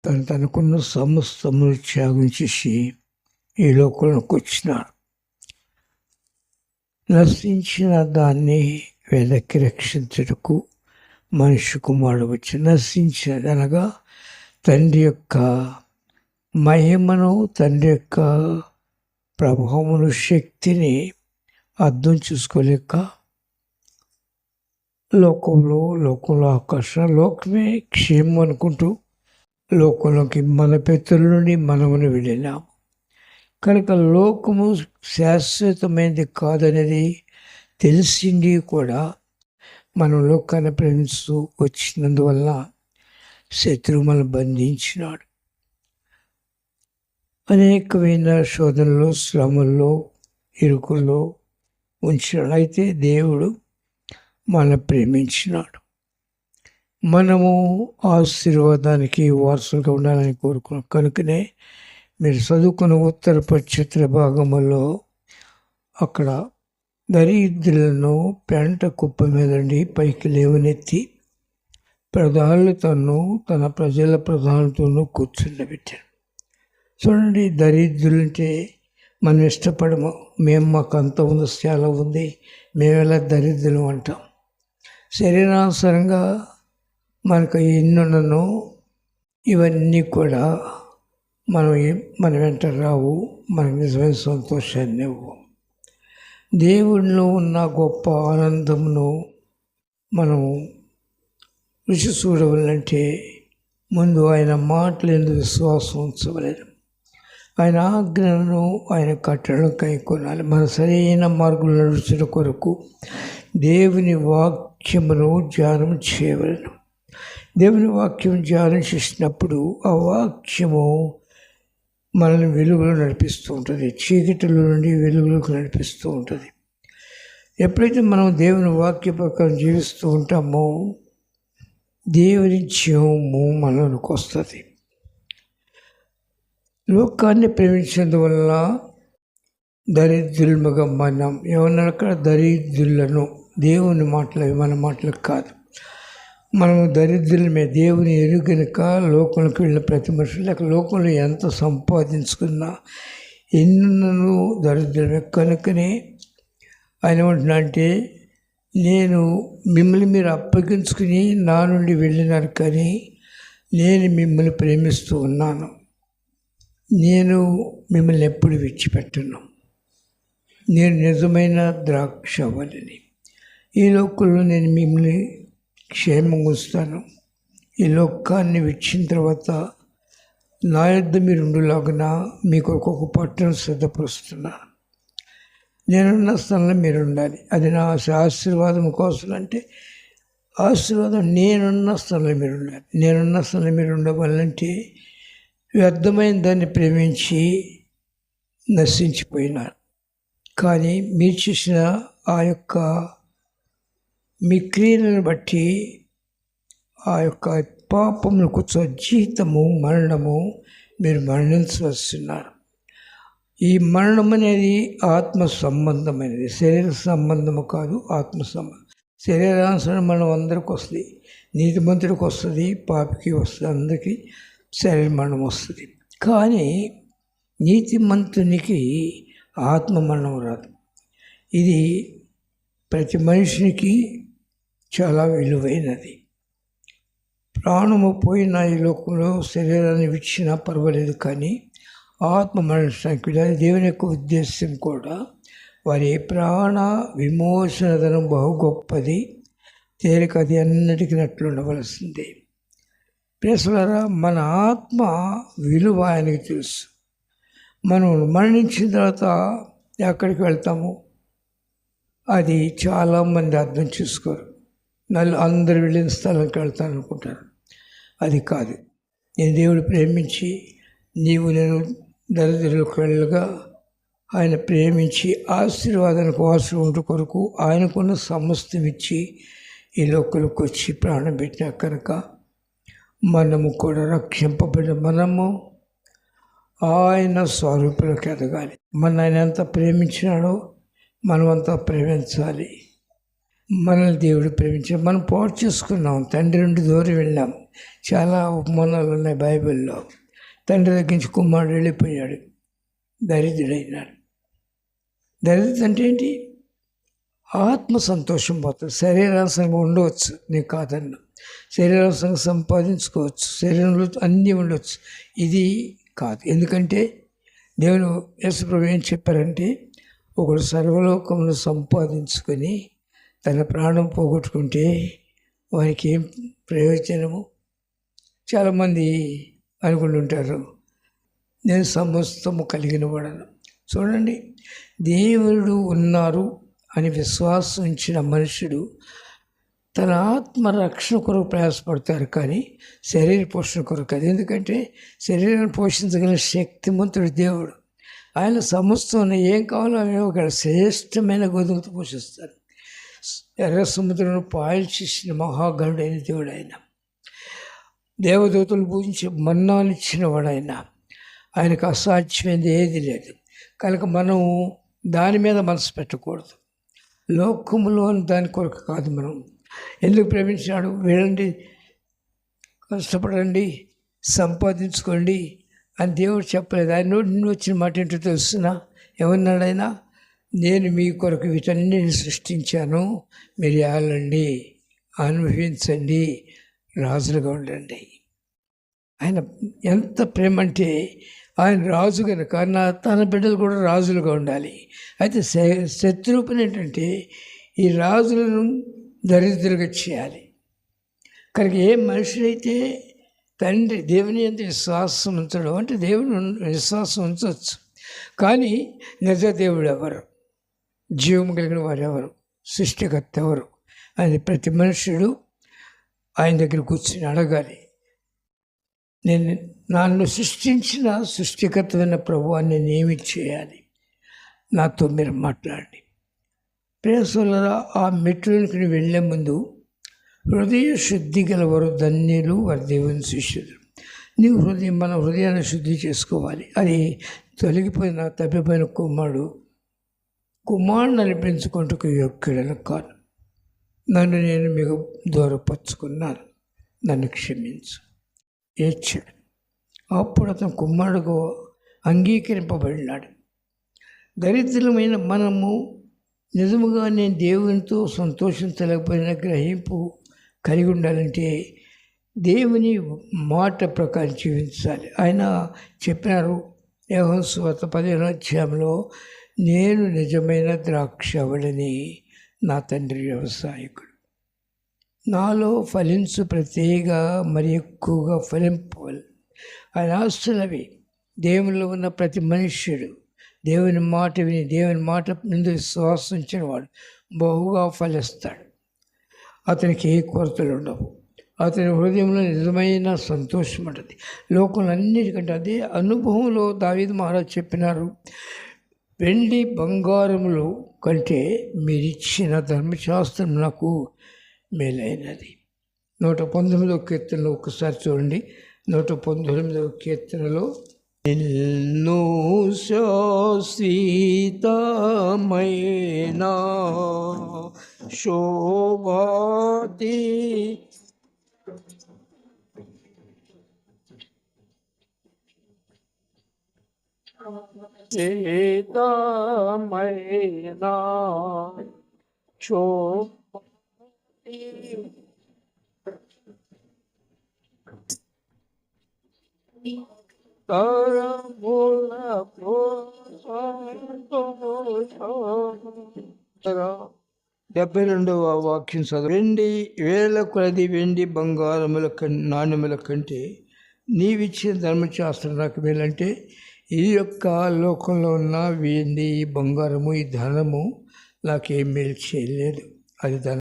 తనకున్న సమస్తమును త్యాగం చేసి ఈ లోకంలోకి వచ్చినాడు. నశించిన దాన్ని వెనక్కి రక్షించుటకు మనిషి కుమారుడు వచ్చి నశించినది అనగా తండ్రి యొక్క మహిమను, తండ్రి యొక్క ప్రభావమును, శక్తిని అర్థం చేసుకోలేక లోకంలో ఆకర్షణ, లోకమే క్షేమం అనుకుంటూ లోకంలోకి మన పితరుల నుండి మనమును వెళ్ళినాము. కనుక లోకము శాశ్వతమైనది కాదనేది తెలిసింది కూడా మనం లోకాన్ని ప్రేమిస్తూ వచ్చినందువల్ల శత్రువు మనం బంధించినాడు. అనేకమైన శోధనలో, శ్రమల్లో, ఇరుకుల్లో ఉంచినాడు. అయితే దేవుడు మనం ప్రేమించినాడు. మనము ఆశీర్వాదానికి వారసులుగా ఉండాలని కోరుకున్నాం. కనుకనే మీరు చదువుకున్న ఉత్తర పశ్చిమ భాగములో అక్కడ దరిద్రులను పెంట కుప్ప మీదండి పైకి లేవనెత్తి ప్రధానులతోనూ తన ప్రజల ప్రధానులతోనూ కూర్చుండబెట్టారు. చూడండి, దరిద్రులంటే మనం ఇష్టపడము. మాకు అంత ఉంది, చాలా ఉంది, మేము ఎలా దరిద్రులు అంటాం. శరీరానుసారంగా మనకు ఎన్నున్నను ఇవన్నీ కూడా మన వెంట రావు, మనకు నిజమైన సంతోషాన్ని ఇవ్వు. దేవుడిలో ఉన్న గొప్ప ఆనందమును మనం రుచి చూడవాలంటే ముందు ఆయన మాటలందు విశ్వాసం ఉంచవలేదు. ఆయన ఆజ్ఞలను, ఆయన కట్టడలను కైకొనాలి. మన సరైన మార్గంలో నడుచుట కొరకు దేవుని వాక్యమును ధ్యానం చేయవలను. దేవుని వాక్యం ధ్యానం చేసినప్పుడు ఆ వాక్యము మనల్ని వెలుగులో నడిపిస్తూ ఉంటుంది, చీకటిలో నుండి వెలుగులోకి నడిపిస్తూ ఉంటుంది. ఎప్పుడైతే మనం దేవుని వాక్య ప్రకారం జీవిస్తూ ఉంటామో దేవుని జీవము మనలోకి వస్తుంది. లోకాన్ని ప్రేమించినందువల్ల దరిద్రులుగా మనం ఏమన్నా అక్కడ దరిద్రులను, దేవుని మాటలు మన మాటలు కాదు. మనము దరిద్రులమే. దేవుని ఎరుగనుక లోకంలోకి వెళ్ళిన ప్రతి మనుషులు లేక లోకంలో ఎంత సంపాదించుకున్నా ఎన్నో దరిద్రమే. కనుకనే ఆయన ఏమంటున్నా అంటే, నేను మిమ్మల్ని మీరు అప్పగించుకుని నా నుండి వెళ్ళినారు, కానీ నేను మిమ్మల్ని ప్రేమిస్తూ ఉన్నాను. నేను మిమ్మల్ని ఎప్పుడు విడిచిపెట్టను. నేను నిజమైన ద్రాక్షవల్లిని. ఈ లోకంలో నేను మిమ్మల్ని క్షేమంగా ఉంచుతాను. ఈ లోకాన్ని విడిచిన తర్వాత నా యొద్ద మీరు ఉండులాగున మీకు ఒక్కొక్క పట్టణం సిద్ధపరుస్తున్నాను. నేనున్న స్థలంలో మీరు ఉండాలి. అది నా ఆశీర్వాదం కోసం. అంటే ఆశీర్వాదం నేనున్న స్థలంలో మీరు ఉండాలి. నేనున్న స్థలంలో మీరు ఉండవాలంటే వ్యర్థమైన దాన్ని ప్రేమించి నశించిపోయినారు. కానీ మీరు చేసిన ఆ యొక్క మీ క్రియలను బట్టి ఆ యొక్క పాపములకు జీతము మరణము, మీరు మరణించవస్తున్నారు. ఈ మరణం అనేది ఆత్మ సంబంధమైనది, శరీర సంబంధము కాదు, ఆత్మ సంబంధం. శరీరానుసారం మనం అందరికి వస్తుంది, నీతిమంతుడికి వస్తుంది, పాపికి వస్తుంది, అందరికీ శరీర మరణం వస్తుంది. కానీ నీతిమంతునికి ఆత్మ మరణం రాదు. ఇది ప్రతి మనిషికి చాలా విలువైనది. ప్రాణము పోయిన ఈ లోకంలో శరీరాన్ని విడిచినా పర్వాలేదు, కానీ ఆత్మ మరణించడానికి దేవుని యొక్క ఉద్దేశం కూడా వారి ప్రాణ విమోచన ధనం బహు గొప్పది, తేలిక అది అన్నిటికీ నట్లు ఉండవలసిందే. ప్రేసలారా, మన ఆత్మ విలువ ఆయనకి తెలుసు. మనం మరణించిన తర్వాత ఎక్కడికి వెళ్తాము అది చాలామంది అర్థం చేసుకోరు. అందరు వెళ్ళిన స్థలంకి వెళ్తాను అనుకుంటారు. అది కాదు. నేను దేవుడు ప్రేమించి నేను దరిద్రులకు వెళ్ళగా ఆయన ప్రేమించి ఆశీర్వాదానికి వాసు ఉంటు కొరకు ఆయనకున్న సమస్తం ఇచ్చి ఈ లోకంలోకి వచ్చి ప్రాణం పెట్టినా కనుక మనము కూడా రక్షింపబడిన మనము ఆయన స్వరూపులకు ఎదగాలి. మన ఆయన ఎంత ప్రేమించినాడో మనమంతా ప్రేమించాలి. మనల్ని దేవుడు ప్రేమించాడు. మనం పాటు చేసుకున్నాం, తండ్రి నుండి దూరం వెళ్ళాం. చాలా ఉపమానాలు ఉన్నాయి బైబిల్లో. తండ్రి దగ్గర నుంచి కుమారుడు వెళ్ళిపోయాడు, దరిద్రుడైనాడు. దరిద్రుడు అంటే ఏంటి? ఆత్మ సంతోషం పోతుంది. శరీరాంశంగా ఉండవచ్చు, నీకు కాదన్నా. శరీరాంశంగా సంపాదించుకోవచ్చు, శరీరంలో అన్నీ ఉండవచ్చు. ఇది కాదు. ఎందుకంటే దేవుడు యేసుప్రభు ఏం చెప్పారంటే, ఒకడు సర్వలోకమును సంపాదించుకొని తన ప్రాణం పోగొట్టుకుంటే వారికి ఏం ప్రయోజనము? చాలామంది అనుకుంటుంటారు, నేను సమస్తము కలిగిన వాడను. చూడండి, దేవుడు ఉన్నారు అని విశ్వాసం ఉంచిన మనుషుడు తన ఆత్మ రక్షణ కొరకు ప్రయాసపడతారు, కానీ శరీర పోషణ కొరకు కాదు. ఎందుకంటే శరీరాన్ని పోషించగల శక్తిమంతుడు దేవుడు. ఆయన సమస్తం ఏం కావాలో అవి ఒక శ్రేష్టమైన గోధుమతో పోషిస్తారు. ఎర్ర సముద్రంలో పాయలు చేసిన మహాగణుడైన దేవుడు ఆయన. దేవదూతలు పూజించి మన్నానిచ్చిన వాడు ఆయన. ఆయనకు అసాధ్యమైనది ఏది లేదు. కనుక మనం దాని మీద మనసు పెట్టకూడదు. లోకములోని దాని కొరకు కాదు. మనం ఎందుకు ప్రేమించినాడు? వెళ్ళండి, కష్టపడండి, సంపాదించుకోండి అని దేవుడు చెప్పలేదు. ఆయన నుండి వచ్చిన మాట ఏంటో తెలుస్తున్నా? ఏమన్నాడు ఆయన? నేను మీ కొరకు వీటన్నిటిని సృష్టించాను, మీరు ఏలండి, అనుభవించండి, రాజులుగా ఉండండి. ఆయన ఎంత ప్రేమ అంటే, ఆయన రాజు కనుక తన బిడ్డలు కూడా రాజులుగా ఉండాలి. అయితే శత్రువుని ఏంటంటే ఈ రాజులను దరిద్రులుగా చేయాలి. కనుక ఏ మనుషుడైతే తండ్రి దేవుని ఎంత విశ్వాసం ఉంచడం అంటే దేవుని విశ్వాసం ఉంచవచ్చు, కానీ నిజ దేవుడు ఎవరు? జీవం కలిగిన వారు ఎవరు? సృష్టికర్త ఎవరు? అది ప్రతి మనుషుడు ఆయన దగ్గర కూర్చుని అడగాలి. నేను నన్ను సృష్టించిన సృష్టికర్తమైన ప్రభువాన్ని నేను ఏమి చేయాలి? నాతో మీరు మాట్లాడండి. ప్రేసోలరా, ఆ మెట్రోకి వెళ్ళే ముందు హృదయ శుద్ధి గలవారు ధన్యులు, వారి దేవుని శిష్యులు. నీవు మన హృదయాన్ని శుద్ధి చేసుకోవాలి. అది తొలగిపోయిన తప్పిపోయిన కుమారుని అనిపించుకుంటూ యోగ్యుడను కాను. నన్ను నేను మీకు దూరపరుచుకున్నాను, నన్ను క్షమించు. ఏడ్చాడు. అప్పుడు అతను కుమారుడుగా అంగీకరింపబడినాడు. దరిద్రమైన మనము నిజముగా నేను దేవునితో సంతోషించలేకపోయిన గ్రహింపు కలిగి ఉండాలంటే దేవుని మాట ప్రకారం జీవించాలి. ఆయన చెప్పినారు యోహాను సువార్త 15వ అధ్యాయంలో, నేను నిజమైన ద్రాక్షవళిని, నా తండ్రి వ్యవసాయకుడు. నాలో ఫలించు ప్రత్యేక మరి ఎక్కువగా ఫలింపాలి. ఆయన ఆస్తులవి. దేవునిలో ఉన్న ప్రతి మనుష్యుడు దేవుని మాట విని దేవుని మాట ముందు విశ్వాసించిన వాడు బహుగా ఫలిస్తాడు. అతనికి ఏ కొరతలు ఉండవు. అతని హృదయంలో నిజమైన సంతోషం ఉంటుంది. లోకంలో అదే అనుభవంలో దావీదు మహారాజు చెప్పినారు, వెండి బంగారములు కంటే మీరిచ్చిన ధర్మశాస్త్రం నాకు మేలైనది. 119వ కీర్తనలో ఒకసారి చూడండి. 119వ కీర్తనలో, ఎన్నో శాశ్వతమైన శోభాతి చేతమైన శోభాతి తరముల 72వ వాక్యం చదువు. వేల కొలది వెండి బంగారముల నాణ్యముల కంటే నీవిచ్చిన ధర్మశాస్త్రం నాకు మేలంటే, ఈ యొక్క లోకంలో ఉన్న వెండి బంగారము ఈ ధనము నాకేం మేలు చేయలేదు. అది ధనం.